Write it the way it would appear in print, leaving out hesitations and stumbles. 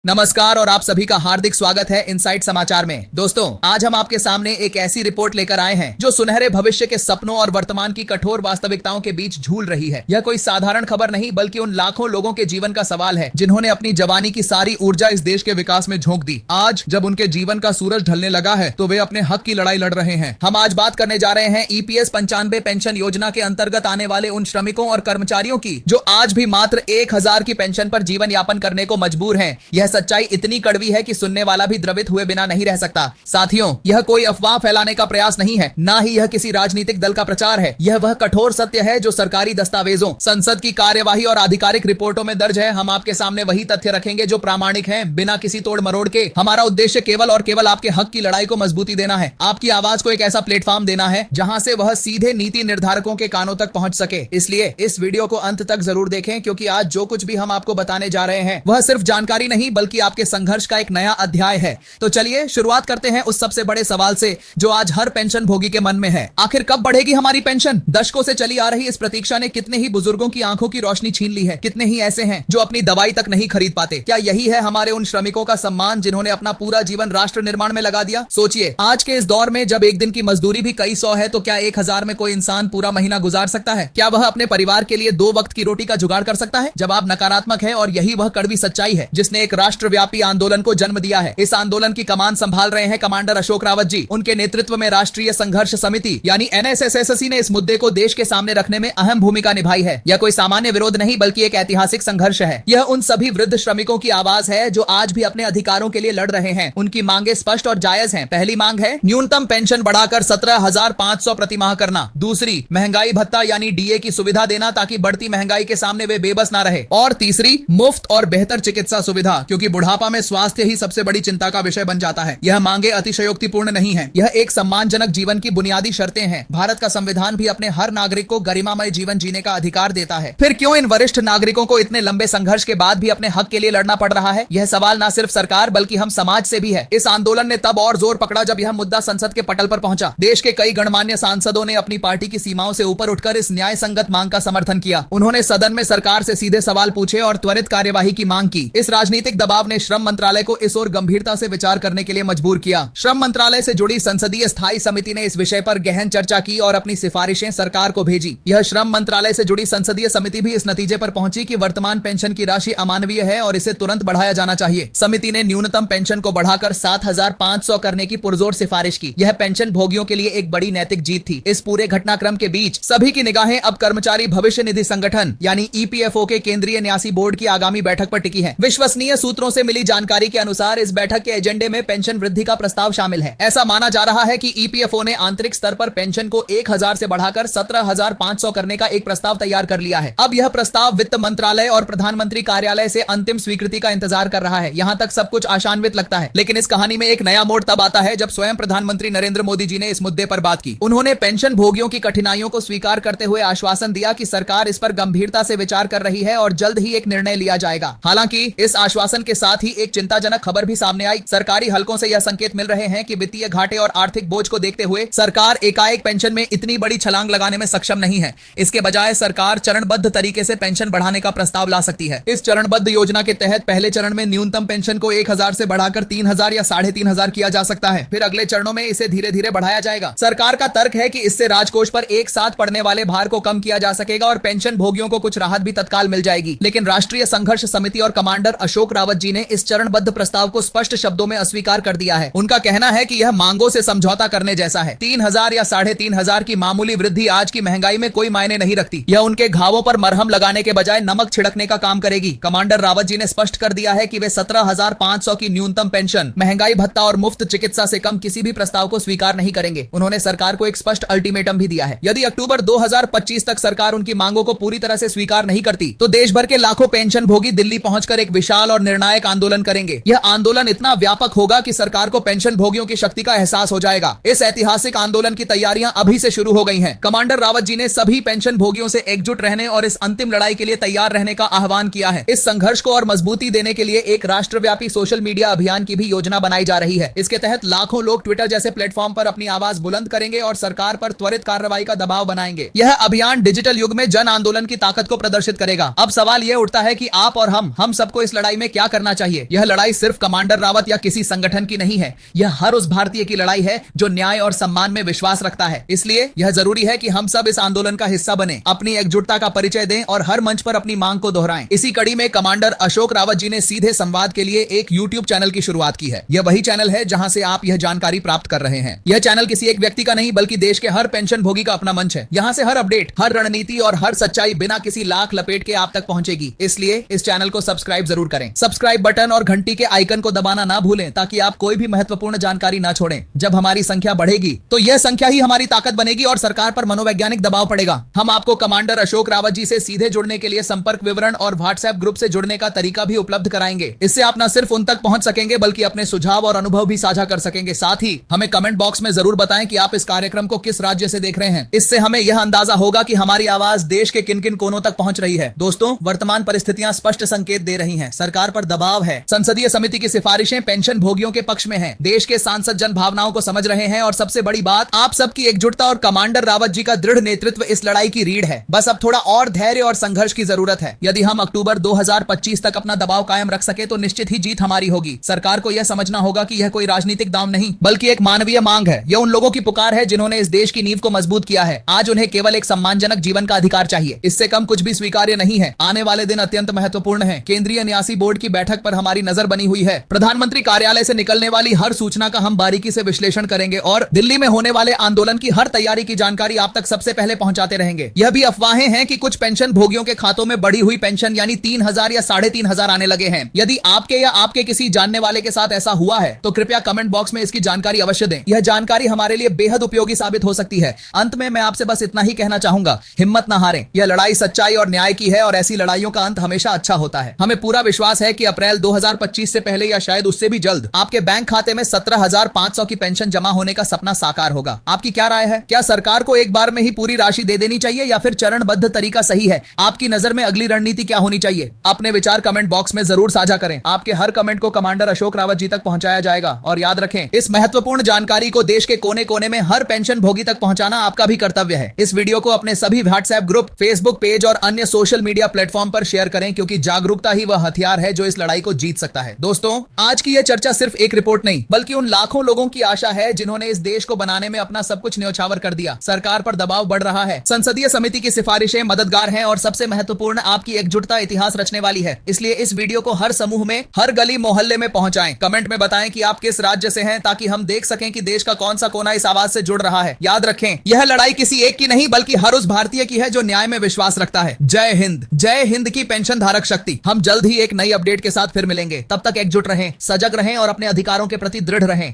नमस्कार और आप सभी का हार्दिक स्वागत है इनसाइट समाचार में। दोस्तों, आज हम आपके सामने एक ऐसी रिपोर्ट लेकर आए हैं जो सुनहरे भविष्य के सपनों और वर्तमान की कठोर वास्तविकताओं के बीच झूल रही है। यह कोई साधारण खबर नहीं बल्कि उन लाखों लोगों के जीवन का सवाल है जिन्होंने अपनी जवानी की सारी ऊर्जा इस देश के विकास में झोंक दी। आज जब उनके जीवन का सूरज ढलने लगा है तो वे अपने हक की लड़ाई लड़ रहे हैं। हम आज बात करने जा रहे हैं EPS 95 पेंशन योजना के अंतर्गत आने वाले उन श्रमिकों और कर्मचारियों की जो आज भी मात्र 1000 की पेंशन पर जीवन यापन करने को मजबूर हैं। यह सच्चाई इतनी कड़वी है कि सुनने वाला भी द्रवित हुए बिना नहीं रह सकता। साथियों, यह कोई अफवाह फैलाने का प्रयास नहीं है, ना ही यह किसी राजनीतिक दल का प्रचार है। यह वह कठोर सत्य है जो सरकारी दस्तावेजों, संसद की कार्यवाही और आधिकारिक रिपोर्टों में दर्ज है। हम आपके सामने वही तथ्य रखेंगे जो प्रामाणिक हैं, बिना किसी तोड़ मरोड़ के। हमारा उद्देश्य केवल और केवल आपके हक की लड़ाई को मजबूती देना है, आपकी आवाज को एक ऐसा प्लेटफॉर्म देना है जहां से वह सीधे नीति निर्धारकों के कानों तक पहुंच सके। इसलिए इस वीडियो को अंत तक जरूर देखें, क्योंकि आज जो कुछ भी हम आपको बताने जा रहे हैं वह सिर्फ जानकारी नहीं बल्कि आपके संघर्ष का एक नया अध्याय है। तो चलिए शुरुआत करते हैं उस सबसे बड़े सवाल से जो आज हर पेंशन भोगी के मन में है। आखिर कब बढ़ेगी हमारी पेंशन? दशकों से चली आ रही इस प्रतीक्षा ने कितने ही बुजुर्गों की आंखों की रोशनी छीन ली है। कितने ही ऐसे हैं जो अपनी दवाई तक नहीं खरीद पाते। क्या यही है हमारे उन श्रमिकों का सम्मान जिन्होंने अपना पूरा जीवन राष्ट्र निर्माण में लगा दिया? सोचिए, आज के इस दौर में जब एक दिन की मजदूरी भी कई सौ है तो क्या 1000 में कोई इंसान पूरा महीना गुजार सकता है? क्या वह अपने परिवार के लिए 2 वक्त की रोटी का जुगाड़ कर सकता है? जवाब नकारात्मक है और यही वह कड़वी सच्चाई है जिसने एक राष्ट्रव्यापी आंदोलन को जन्म दिया है। इस आंदोलन की कमान संभाल रहे हैं कमांडर अशोक रावत जी। उनके नेतृत्व में राष्ट्रीय संघर्ष समिति यानी NSSSC ने इस मुद्दे को देश के सामने रखने में अहम भूमिका निभाई है। यह कोई सामान्य विरोध नहीं बल्कि एक ऐतिहासिक संघर्ष है। यह उन सभी वृद्ध श्रमिकों की आवाज है जो आज भी अपने अधिकारों के लिए लड़ रहे हैं। उनकी मांगे स्पष्ट और जायज हैं। पहली मांग है न्यूनतम पेंशन बढ़ाकर 17,500 प्रति माह करना। दूसरी, महंगाई भत्ता यानी DA की सुविधा देना ताकि बढ़ती महंगाई के सामने वे बेबस ना रहे। और तीसरी, मुफ्त और बेहतर चिकित्सा सुविधा, क्योंकि बुढ़ापा में स्वास्थ्य ही सबसे बड़ी चिंता का विषय बन जाता है। यह मांगे अतिशयोक्तिपूर्ण नहीं है, यह एक सम्मानजनक जीवन की बुनियादी शर्तें हैं। भारत का संविधान भी अपने हर नागरिक को गरिमामय जीवन जीने का अधिकार देता है। फिर क्यों इन वरिष्ठ नागरिकों को इतने लंबे संघर्ष के बाद भी अपने हक के लिए लड़ना पड़ रहा है? यह सवाल न सिर्फ सरकार बल्कि हम समाज से भी है। इस आंदोलन ने तब और जोर पकड़ा जब यह मुद्दा संसद के पटल पर पहुंचा। देश के कई गणमान्य सांसदों ने अपनी पार्टी की सीमाओं से ऊपर उठकर इस न्याय संगत मांग का समर्थन किया। उन्होंने सदन में सरकार से सीधे सवाल पूछे और त्वरित कार्यवाही की मांग की। इस राजनीतिक दबाव ने श्रम मंत्रालय को इस ओर गंभीरता से विचार करने के लिए मजबूर किया। श्रम मंत्रालय से जुड़ी संसदीय स्थायी समिति ने इस विषय पर गहन चर्चा की और अपनी सिफारिशें सरकार को भेजी। यह श्रम मंत्रालय से जुड़ी संसदीय समिति भी इस नतीजे पर पहुंची कि वर्तमान पेंशन की राशि अमानवीय है और इसे तुरंत बढ़ाया जाना चाहिए। समिति ने न्यूनतम पेंशन को बढ़ाकर 7,500 करने की पुरजोर सिफारिश की। यह पेंशन भोगियों के लिए एक बड़ी नैतिक जीत थी। इस पूरे घटनाक्रम के बीच सभी की निगाहें अब कर्मचारी भविष्य निधि संगठन यानी EPFO के केंद्रीय न्यासी बोर्ड की आगामी बैठक पर टिकी है। विश्वसनीय सूत्रों से मिली जानकारी के अनुसार इस बैठक के एजेंडे में पेंशन वृद्धि का प्रस्ताव शामिल है। ऐसा माना जा रहा है कि EPFO ने आंतरिक स्तर पर पेंशन को 1000 से बढ़ाकर 17,500 करने का एक प्रस्ताव तैयार कर लिया है। अब यह प्रस्ताव वित्त मंत्रालय और प्रधानमंत्री कार्यालय से अंतिम स्वीकृति का इंतजार कर रहा है। यहाँ तक सब कुछ आशान्वित लगता है, लेकिन इस कहानी में एक नया मोड़ तब आता है जब स्वयं प्रधानमंत्री नरेंद्र मोदी जी ने इस मुद्दे पर बात की। उन्होंने पेंशन भोगियों की कठिनाइयों को स्वीकार करते हुए आश्वासन दिया कि सरकार इस पर गंभीरता से विचार कर रही है और जल्द ही एक निर्णय लिया जाएगा। हालांकि इस आश्वासन के साथ ही एक चिंताजनक खबर भी सामने आई। सरकारी हलकों से यह संकेत मिल रहे हैं कि वित्तीय घाटे और आर्थिक बोझ को देखते हुए सरकार एकाएक पेंशन में इतनी बड़ी छलांग लगाने में सक्षम नहीं है। इसके बजाय सरकार चरणबद्ध तरीके से पेंशन बढ़ाने का प्रस्ताव ला सकती है। इस चरणबद्ध योजना के तहत पहले चरण में न्यूनतम पेंशन को 1000 से बढ़ाकर 3000 या 3500 किया जा सकता है। फिर अगले चरणों में इसे धीरे धीरे बढ़ाया जाएगा। सरकार का तर्क है कि इससे राजकोष पर एक साथ पड़ने वाले भार को कम किया जा सकेगा और पेंशन भोगियों को कुछ राहत भी तत्काल मिल जाएगी। लेकिन राष्ट्रीय संघर्ष समिति और कमांडर अशोक रावत जी ने इस चरणबद्ध प्रस्ताव को स्पष्ट शब्दों में अस्वीकार कर दिया है। उनका कहना है कि यह मांगों से समझौता करने जैसा है। 3000 या 3500 की मामूली वृद्धि आज की महंगाई में कोई मायने नहीं रखती। यह उनके घावों पर मरहम लगाने के बजाय नमक छिड़कने का काम करेगी। कमांडर रावत जी ने स्पष्ट कर दिया है कि वे 17,500 की न्यूनतम पेंशन, महंगाई भत्ता और मुफ्त चिकित्सा से कम किसी भी प्रस्ताव को स्वीकार नहीं करेंगे। उन्होंने सरकार को एक स्पष्ट अल्टीमेटम भी दिया है। यदि अक्टूबर 2025 तक सरकार उनकी मांगों को पूरी तरह से स्वीकार नहीं करती तो देश भर के लाखों पेंशन भोगी दिल्ली पहुंचकर एक विशाल और निर्णायक आंदोलन करेंगे। यह आंदोलन इतना व्यापक होगा कि सरकार को पेंशन भोगियों की शक्ति का एहसास हो जाएगा। इस ऐतिहासिक आंदोलन की तैयारियां अभी से शुरू हो गई हैं। कमांडर रावत जी ने सभी पेंशन भोगियों से एकजुट रहने और इस अंतिम लड़ाई के लिए तैयार रहने का आह्वान किया है। इस संघर्ष को और मजबूती देने के लिए एक राष्ट्रव्यापी सोशल मीडिया अभियान की भी योजना बनाई जा रही है। इसके तहत लाखों लोग ट्विटर जैसे प्लेटफॉर्म पर अपनी आवाज बुलंद करेंगे और सरकार पर त्वरित कार्रवाई का दबाव बनाएंगे। यह अभियान डिजिटल युग में जन आंदोलन की ताकत को प्रदर्शित करेगा। अब सवाल यह उठता है कि आप और हम सबको इस लड़ाई में क्या करना चाहिए। यह लड़ाई सिर्फ कमांडर रावत या किसी संगठन की नहीं है, यह हर उस भारतीय की लड़ाई है जो न्याय और सम्मान में विश्वास रखता है। इसलिए यह जरूरी है कि हम सब इस आंदोलन का हिस्सा बने, अपनी एकजुटता का परिचय दें और हर मंच पर अपनी मांग को दोहराएं। इसी कड़ी में कमांडर अशोक रावत जी ने सीधे संवाद के लिए एक YouTube चैनल की शुरुआत की है। यह वही चैनल है जहां से आप यह जानकारी प्राप्त कर रहे हैं। यह चैनल किसी एक व्यक्ति का नहीं बल्कि देश के हर पेंशन भोगी का अपना मंच है। यहां से हर अपडेट, हर रणनीति और हर सच्चाई बिना किसी लाख लपेट के आप तक पहुंचेगी। इसलिए इस चैनल को सब्सक्राइब जरूर करें। सब्सक्राइब बटन और घंटी के आइकन को दबाना ना भूलें ताकि आप कोई भी महत्वपूर्ण जानकारी ना छोड़ें। जब हमारी संख्या बढ़ेगी तो यह संख्या ही हमारी ताकत बनेगी और सरकार पर मनोवैज्ञानिक दबाव पड़ेगा। हम आपको कमांडर अशोक रावत जी से सीधे जुड़ने के लिए संपर्क विवरण और व्हाट्सएप ग्रुप से जुड़ने का तरीका भी उपलब्ध कराएंगे। इससे आप न सिर्फ उन तक पहुंच सकेंगे बल्कि अपने सुझाव और अनुभव भी साझा कर सकेंगे। साथ ही हमें कमेंट बॉक्स में जरूर बताएं कि आप इस कार्यक्रम को किस राज्य से देख रहे हैं। इससे हमें यह अंदाजा होगा कि हमारी आवाज देश के किन किन कोनों तक पहुंच रही है। दोस्तों, वर्तमान परिस्थितियां स्पष्ट संकेत दे रही हैं। सरकार पर दबाव है, संसदीय समिति की सिफारिशें पेंशन भोगियों के पक्ष में हैं, देश के सांसद जन भावनाओं को समझ रहे हैं और सबसे बड़ी बात, आप सबकी एकजुटता और कमांडर रावत जी का दृढ़ नेतृत्व इस लड़ाई की रीढ़ है। बस अब थोड़ा और धैर्य और संघर्ष की जरूरत है। यदि हम अक्टूबर 2025 तक अपना दबाव कायम रख सके तो निश्चित ही जीत हमारी होगी। सरकार को यह समझना होगा कि यह कोई राजनीतिक दांव नहीं बल्कि एक मानवीय मांग है। यह उन लोगों की पुकार है जिन्होंने इस देश की नींव को मजबूत किया है। आज उन्हें केवल एक सम्मानजनक जीवन का अधिकार चाहिए, इससे कम कुछ भी स्वीकार्य नहीं है। आने वाले दिन अत्यंत महत्वपूर्ण है। केंद्रीय न्यासी बोर्ड की बैठक पर हमारी नजर बनी हुई है। प्रधानमंत्री कार्यालय से निकलने वाली हर सूचना का हम बारीकी से विश्लेषण करेंगे और दिल्ली में होने वाले आंदोलन की हर तैयारी की जानकारी आप तक सबसे पहले पहुंचाते रहेंगे। यह भी अफवाहें हैं कि कुछ पेंशन भोगियों के खातों में बढ़ी हुई पेंशन यानी 3,000 या 3,500 आने लगे हैं। यदि आपके या आपके किसी जानने वाले के साथ ऐसा हुआ है तो कृपया कमेंट बॉक्स में इसकी जानकारी अवश्य दें। यह जानकारी हमारे लिए बेहद उपयोगी साबित हो सकती है। अंत में मैं आपसे बस इतना ही कहना चाहूंगा, हिम्मत न हारें। यह लड़ाई सच्चाई और न्याय की है और ऐसी लड़ाइयों का अंत हमेशा अच्छा होता है। हमें पूरा विश्वास है कि अप्रैल 2025 से पहले या शायद उससे भी जल्द आपके बैंक खाते में 17,500 की पेंशन जमा होने का सपना साकार होगा। आपकी क्या राय है? क्या सरकार को एक बार में ही पूरी राशि दे देनी चाहिए या फिर चरणबद्ध तरीका सही है? आपकी नजर में अगली रणनीति क्या होनी चाहिए? अपने विचार कमेंट बॉक्स में जरूर साझा करें। आपके हर कमेंट को कमांडर अशोक रावत जी तक पहुंचाया जाएगा और याद रखें, इस महत्वपूर्ण जानकारी को देश के कोने कोने में हर पेंशन भोगी तक पहुंचाना आपका भी कर्तव्य है। इस वीडियो को अपने सभी व्हाट्सएप ग्रुप, फेसबुक पेज और अन्य सोशल मीडिया प्लेटफॉर्म पर शेयर करें क्योंकि जागरूकता ही वह हथियार है जो इस लड़ाई को जीत सकता है। दोस्तों, आज की यह चर्चा सिर्फ एक रिपोर्ट नहीं बल्कि उन लाखों लोगों की आशा है जिन्होंने इस देश को बनाने में अपना सब कुछ न्यौछावर कर दिया। सरकार पर दबाव बढ़ रहा है, संसदीय समिति की सिफारिशें मददगार हैं और सबसे महत्वपूर्ण आपकी एकजुटता इतिहास रचने वाली है। इसलिए इस वीडियो को हर समूह में, हर गली मोहल्ले में पहुंचाएं। कमेंट में बताएं कि आप किस राज्य से हैं ताकि हम देख सकें कि देश का कौन सा कोना इस आवाज से जुड़ रहा है। याद रखें, यह लड़ाई किसी एक की नहीं बल्कि हर उस भारतीय की है जो न्याय में विश्वास रखता है। जय हिंद, जय हिंद की पेंशन धारक शक्ति। हम जल्द ही एक नई अपडेट के साथ फिर मिलेंगे। तब तक एकजुट रहें, सजग रहें और अपने अधिकारों के प्रति दृढ़ रहें।